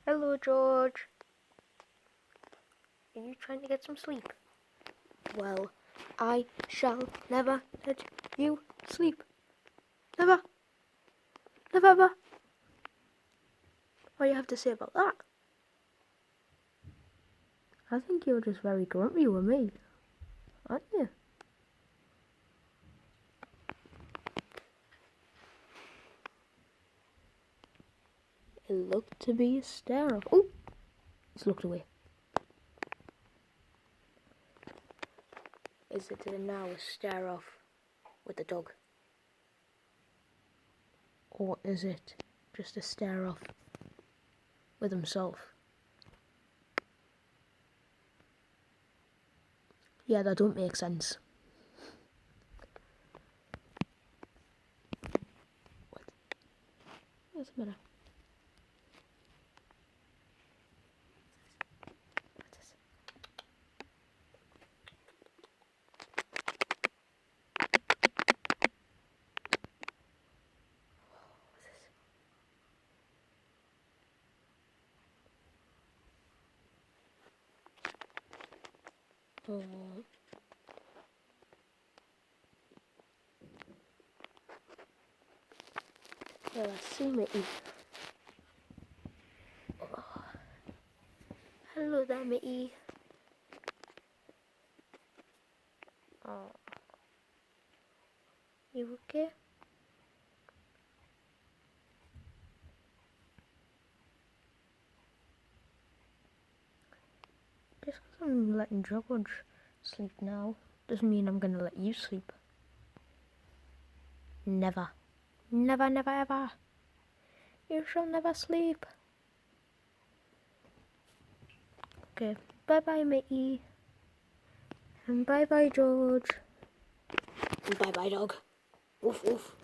Hello, George. Are you trying to get some sleep? Well, I shall never let you sleep. Never. Never ever. What do you have to say about that? I think you're just very grumpy with me, aren't you? It looked to be a stare off. Oh, he's looked away. Is it now a stare off with the dog? Or is it just a stare off with himself? Yeah, that don't make sense. What? What's the matter? What is it? Oh. Well, I see matey. Oh. Hello there, matey. Oh. You okay? Just because I'm letting George sleep now doesn't mean I'm gonna let you sleep. Never. Never, never, ever. You shall never sleep. Okay, bye-bye, matey. And bye-bye, George. And bye-bye, dog. Woof, woof.